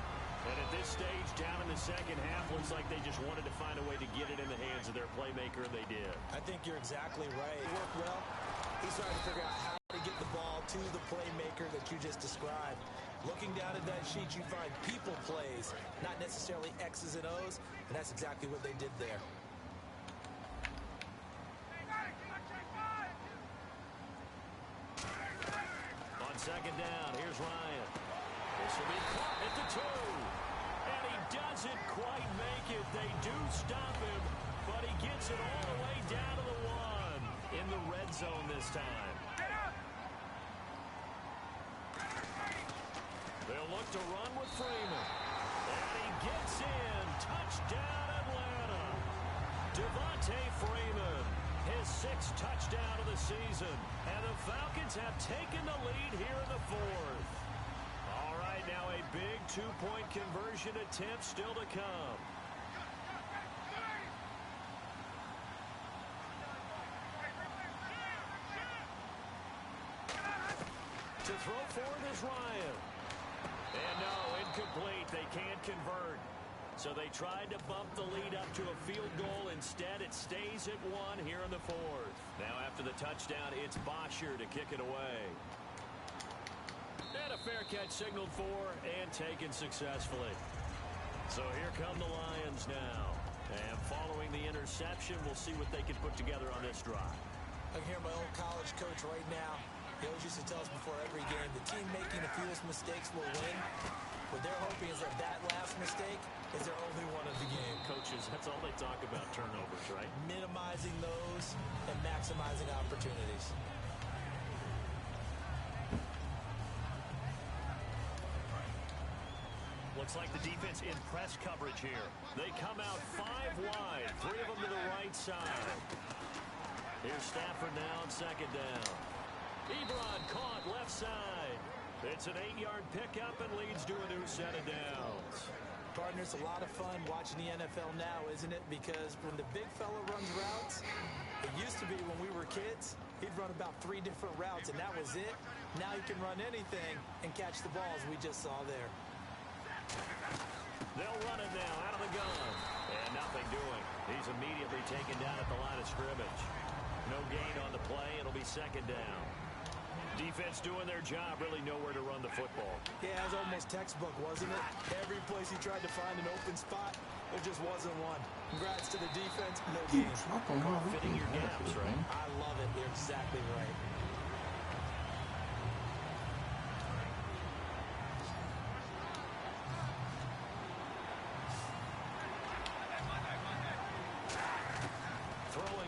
[SPEAKER 2] And at this stage, down in the second half, looks like they just wanted to find a way to get it in the hands of their playmaker, and they did.
[SPEAKER 3] I think you're exactly right. It worked well. He's trying to figure out how to get the ball to the playmaker that you just described. Looking down at that sheet, you find people plays, not necessarily X's and O's, and that's exactly what they did there.
[SPEAKER 2] On second down, here's Ryan. This will be caught at the 2. And he doesn't quite make it. They do stop him, but he gets it all the way down to the 1 in the red zone this time. They'll look to run with Freeman. And he gets in. Touchdown, Atlanta. Devontae Freeman, his 6th touchdown of the season. And the Falcons have taken the lead here in the 4th. All right, now a big 2-point conversion attempt still to come. To throw forward is Ryan. And no, incomplete. They can't convert. So they tried to bump the lead up to a field goal. Instead, it stays at 1 here in the 4th. Now after the touchdown, it's Bosher to kick it away. And a fair catch signaled for and taken successfully. So here come the Lions now. And following the interception, we'll see what they can put together on this drive.
[SPEAKER 3] I can hear my old college coach right now. He always used to tell us before every game, the team making the fewest mistakes will win. What they're hoping is that that last mistake is their only one of the game.
[SPEAKER 2] Coaches, that's all they talk about, turnovers, right?
[SPEAKER 3] Minimizing those and maximizing opportunities.
[SPEAKER 2] Looks like the defense in press coverage here. They come out 5 wide, 3 of them to the right side. Here's Stafford now on second down. Ebron caught left side. It's an 8-yard pickup and leads to a new set of downs.
[SPEAKER 3] Partners, a lot of fun watching the NFL now, isn't it? Because when the big fella runs routes, it used to be when we were kids, he'd run about 3 different routes, and that was it. Now he can run anything and catch the ball, as we just saw there.
[SPEAKER 2] They'll run it now out of the gun. And nothing doing. He's immediately taken down at the line of scrimmage. No gain on the play. It'll be second down. Defense doing their job, really nowhere to run the football.
[SPEAKER 3] Yeah, it was almost textbook, wasn't it? Every place he tried to find an open spot, there just wasn't one. Congrats to the defense. No gain.
[SPEAKER 2] Fitting your gaps, right?
[SPEAKER 3] I love it. You're exactly right.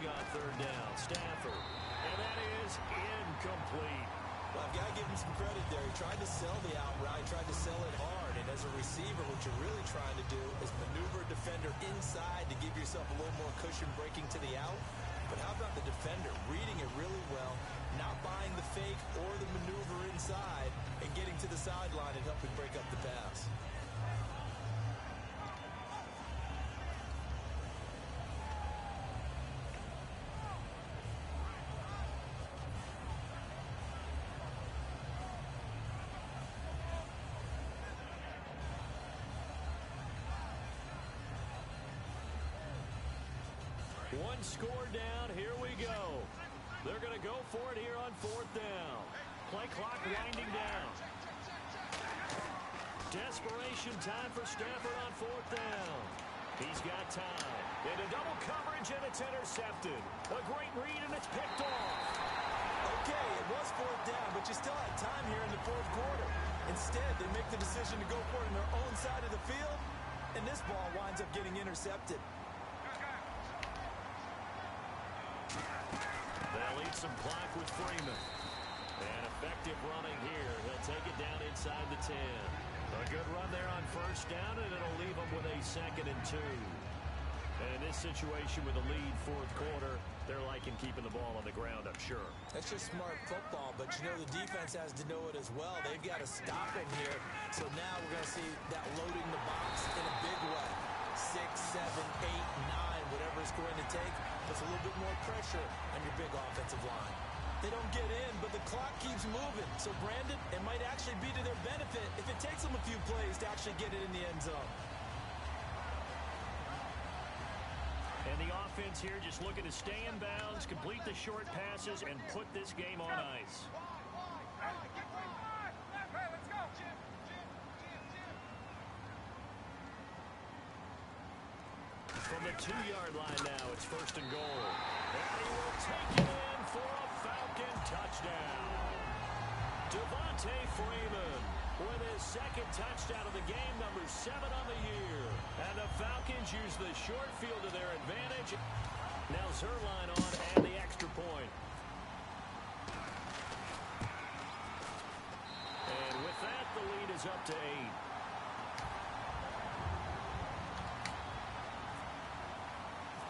[SPEAKER 2] throwing on third down. Stafford. And that is incomplete.
[SPEAKER 3] Well, I've got to give him some credit there. He tried to sell the out route, tried to sell it hard. And as a receiver, what you're really trying to do is maneuver a defender inside to give yourself a little more cushion breaking to the out. But how about the defender reading it really well, not buying the fake or the maneuver inside, and getting to the sideline and helping break up the pass?
[SPEAKER 2] One score down, here we go. They're going to go for it here on fourth down. Play clock winding down. Desperation time for Stafford on fourth down. He's got time. Into double coverage, and it's intercepted. A great read, and it's picked off.
[SPEAKER 3] Okay, it was fourth down, but you still had time here in the fourth quarter. Instead, they make the decision to go for it on their own side of the field, and this ball winds up getting intercepted.
[SPEAKER 2] They'll eat some clock with Freeman. And effective running here. He'll take it down inside the 10. A good run there on first down, and it'll leave them with a 2nd and 2. And in this situation with a lead fourth quarter, they're liking keeping the ball on the ground, I'm sure.
[SPEAKER 3] That's just smart football, but you know the defense has to know it as well. They've got to stop him here. So now we're going to see that loading the box in a big way. 6, 7, 8, 9, whatever it's going to take, puts a little bit more pressure on your big offensive line. They don't get in, but the clock keeps moving. So, Brandon, it might actually be to their benefit if it takes them a few plays to actually get it in the end zone.
[SPEAKER 2] And the offense here just looking to stay in bounds, complete the short passes, and put this game on ice. From the 2-yard line now, it's 1st and goal. And he will take it in for a Falcon touchdown. Devontae Freeman with his 2nd touchdown of the game, number 7 on the year. And the Falcons use the short field to their advantage. Now Zerline on and the extra point. And with that, the lead is up to 8.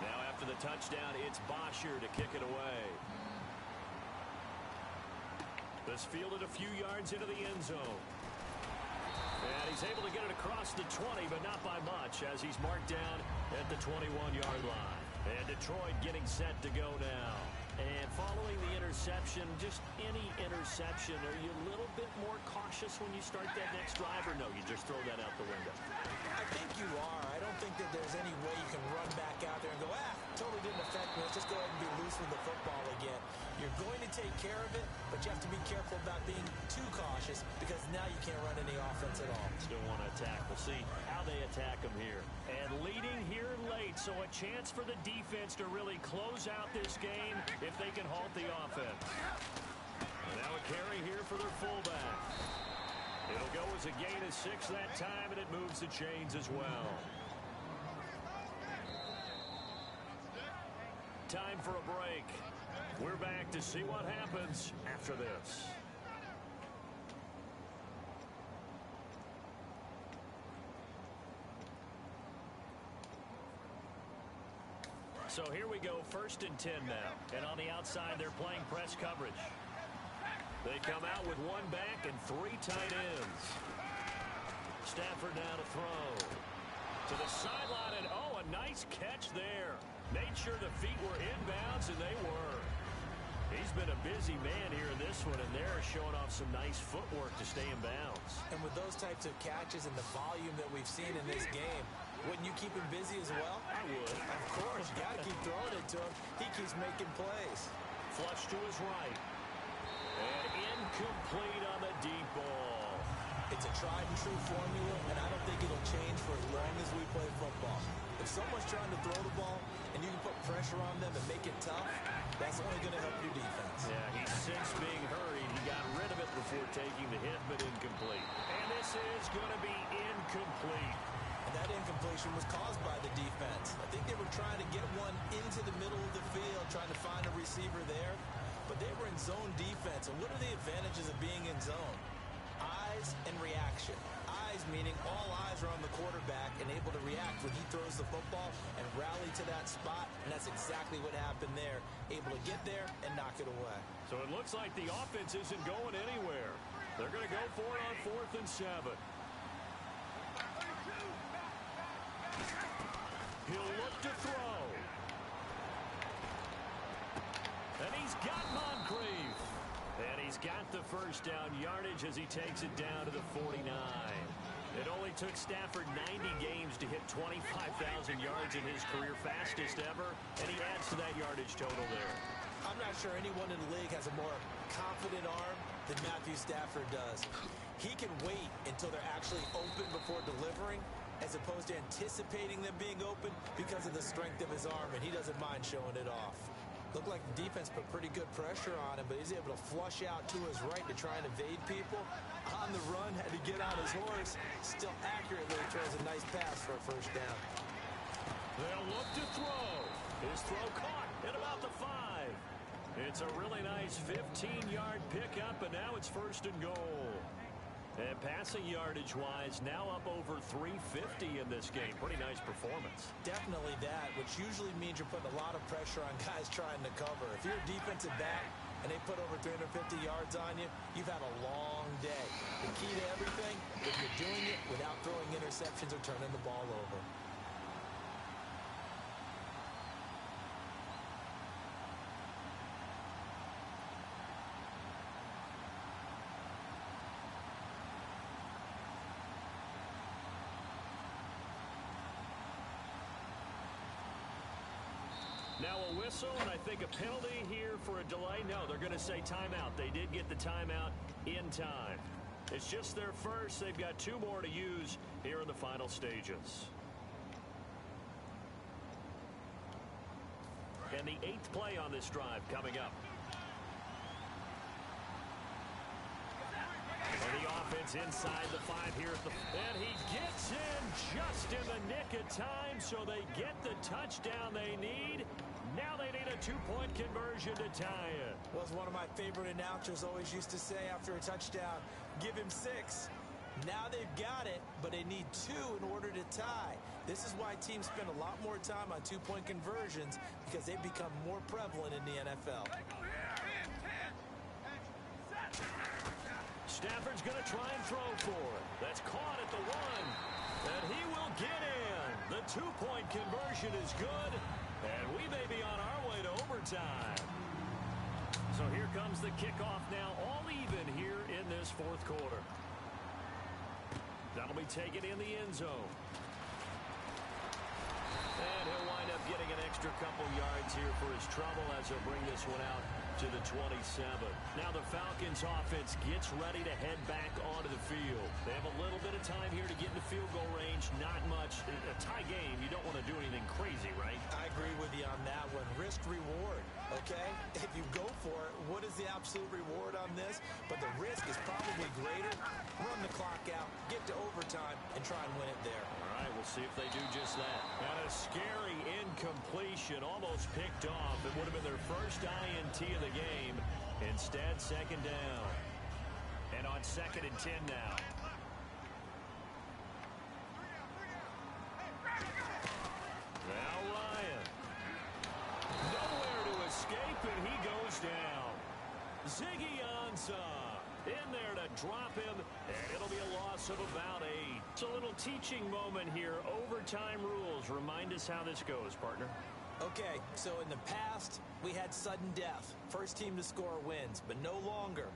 [SPEAKER 2] Now after the touchdown, it's Bosher to kick it away. This fielded a few yards into the end zone. And he's able to get it across the 20, but not by much, as he's marked down at the 21-yard line. And Detroit getting set to go now. And following the interception, just any interception, are you a little bit more cautious when you start that next drive, or no, you just throw that out the window?
[SPEAKER 3] I think you are. I don't think that there's any way you can run back out there and go, totally didn't affect me. Let's just go ahead and be loose with the football again. You're going to take care of it, but you have to be careful about being too cautious because now you can't run any offense at all.
[SPEAKER 2] Still want to attack. We'll see how they attack them here. And leading here late, so a chance for the defense to really close out this game if they can halt the offense. And now a carry here for their fullback. It'll go as a gain of 6 that time, and it moves the chains as well. Time for a break. We're back to see what happens after this. So here we go, 1st and 10 now. And on the outside, they're playing press coverage. They come out with 1 back and 3 tight ends. Stafford now to throw. To the sideline, and a nice catch there. Made sure the feet were inbounds, and they were. He's been a busy man here in this one, and they're showing off some nice footwork to stay in bounds.
[SPEAKER 3] And with those types of catches and the volume that we've seen in this game, wouldn't you keep him busy as well?
[SPEAKER 2] I would.
[SPEAKER 3] Of course. You got to keep throwing it to him. He keeps making plays.
[SPEAKER 2] Flush to his right. And incomplete on the deep ball.
[SPEAKER 3] It's a tried-and-true formula, and I don't think it'll change for as long as we play football. If someone's trying to throw the ball and you can put pressure on them and make it tough, that's only going to help your defense.
[SPEAKER 2] Yeah, he's since being hurried. He got rid of it before taking the hit, but incomplete. And this is going to be incomplete.
[SPEAKER 3] And That incompletion was caused by the defense. I think they were trying to get one into the middle of the field, trying to find a receiver there. But they were in zone defense. And what are the advantages of being in zone? Eyes and reaction. Eyes meaning all eyes are on the quarterback and able to react when he throws the football and rally to that spot. And that's exactly what happened there. Able to get there and knock it away.
[SPEAKER 2] So it looks like the offense isn't going anywhere. They're going to go for it on 4th and 7. He'll look to throw. And he's got Moncrief. And he's got the first down yardage as he takes it down to the 49. It only took Stafford 90 games to hit 25,000 yards in his career, fastest ever, and he adds to that yardage total there.
[SPEAKER 3] I'm not sure anyone in the league has a more confident arm than Matthew Stafford does. He can wait until they're actually open before delivering, as opposed to anticipating them being open because of the strength of his arm, and he doesn't mind showing it off. Looked like the defense put pretty good pressure on him, but he's able to flush out to his right to try and evade people. On the run, had to get on his horse. Still accurately throws a nice pass for a first down.
[SPEAKER 2] They'll look to throw. His throw caught at about the 5. It's a really nice 15-yard pickup, and now it's 1st and goal. And passing yardage-wise, now up over 350 in this game. Pretty nice performance.
[SPEAKER 3] Definitely that, which usually means you're putting a lot of pressure on guys trying to cover. If you're a defensive back and they put over 350 yards on you, you've had a long day. The key to everything, if you're doing it without throwing interceptions or turning the ball over.
[SPEAKER 2] Now a whistle, and I think a penalty here for a delay. No, they're going to say timeout. They did get the timeout in time. It's just their first. They've got 2 more to use here in the final stages. And the 8th play on this drive coming up. And the offense inside the 5 here at the... And he gets in just in the nick of time, so they get the touchdown they need. Now they need a 2-point conversion to tie it.
[SPEAKER 3] Was one of my favorite announcers always used to say after a touchdown, give him 6. Now they've got it, but they need 2 in order to tie. This is why teams spend a lot more time on 2-point conversions, because they've become more prevalent in the NFL.
[SPEAKER 2] Stafford's going to try and throw for it. That's caught at the 1. And he will get in. The 2-point conversion is good. And we may be on our way to overtime. So here comes the kickoff now, all even here in this 4th quarter. That'll be taken in the end zone. And he'll wind up getting an extra couple yards here for his trouble as he'll bring this one out to the 27. Now the Falcons offense gets ready to head back onto the field. They have a little bit of time here to get in the field goal range. Not much. A tie game, you don't want to do anything crazy, right?
[SPEAKER 3] I agree with you on that one. Risk reward, okay? If you go for it, what is the absolute reward on this? But the risk is probably greater. Run the clock out, get to overtime, and try and win it there.
[SPEAKER 2] All right, we'll see if they do just that. And a scary incompletion, almost picked off. It would have been their first INT of the game. Instead, 2nd down. And on 2nd and 10 now. Now Ryan. Nowhere to escape, and he goes down. Ziggy Ansah in there to drop him, and it'll be a loss of about 8. It's a little teaching moment here. Overtime rules. Remind us how this goes, partner.
[SPEAKER 3] Okay, so in the past, we had sudden death. First team to score wins, but no longer.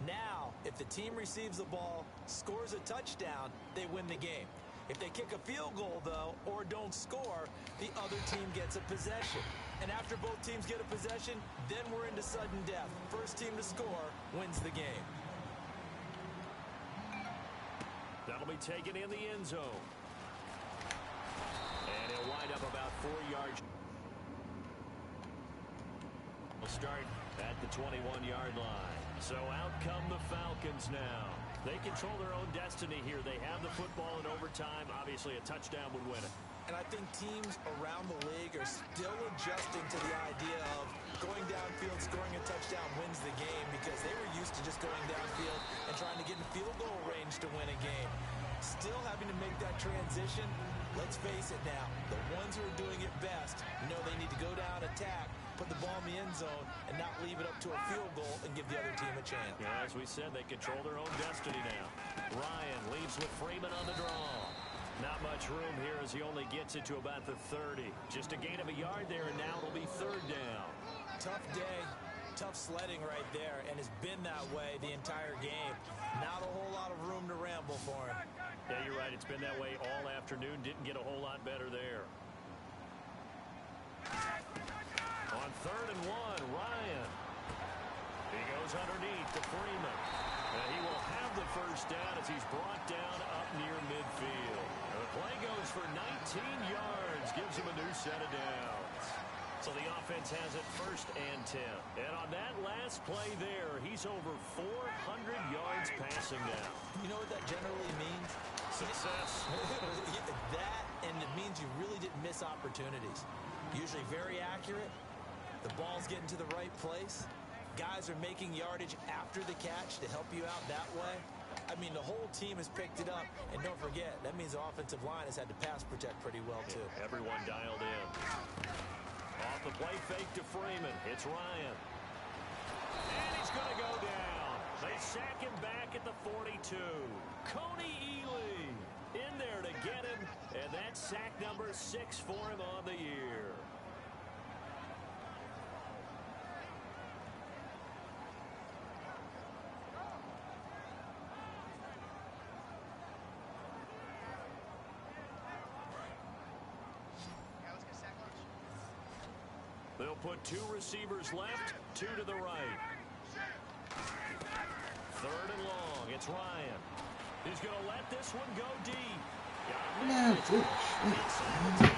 [SPEAKER 3] Now, if the team receives the ball, scores a touchdown, they win the game. If they kick a field goal, though, or don't score, the other team gets a possession. And after both teams get a possession, then we're into sudden death. First team to score wins the game.
[SPEAKER 2] That'll be taken in the end zone. And he'll wind up about 4 yards. We'll start at the 21-yard line. So out come the Falcons now. They control their own destiny here. They have the football in overtime. Obviously, a touchdown would win it.
[SPEAKER 3] And I think teams around the league are still adjusting to the idea of going downfield, scoring a touchdown wins the game, because they were used to just going downfield and trying to get in field goal range to win a game. Still having to make that transition. Let's face it now, the ones who are doing it best know they need to go down, attack, put the ball in the end zone, and not leave it up to a field goal and give the other team a chance.
[SPEAKER 2] Yeah, as we said, they control their own destiny now. Ryan leaves with Freeman on the draw. Not much room here as he only gets it to about the 30. Just a gain of a yard there, and now it'll be third down.
[SPEAKER 3] Tough day, tough sledding right there, and it's been that way the entire game. Not a whole lot of room to ramble for him.
[SPEAKER 2] Yeah, you're right. It's been that way all afternoon. Didn't get a whole lot better there. On 3rd and 1, Ryan. He goes underneath to Freeman. And he will have the first down as he's brought down up near midfield. The play goes for 19 yards, gives him a new set of downs. So the offense has it 1st and 10. And on that last play there, he's over 400 yards passing now.
[SPEAKER 3] You know what that generally means?
[SPEAKER 2] Success.
[SPEAKER 3] That, and it means you really didn't miss opportunities. Usually very accurate. The ball's getting to the right place. Guys are making yardage after the catch to help you out that way. I mean, the whole team has picked it up. And don't forget, that means the offensive line has had to pass protect pretty well, too.
[SPEAKER 2] Yeah, everyone dialed in. Off the play fake to Freeman. It's Ryan. And he's going to go down. They sack him back at the 42. Coney Ely in there to get him. And that's sack number 6 for him on the year. They'll put 2 receivers left, 2 to the right. 3rd and long. It's Ryan. He's going to let this one go deep.
[SPEAKER 4] Man, good shit, man.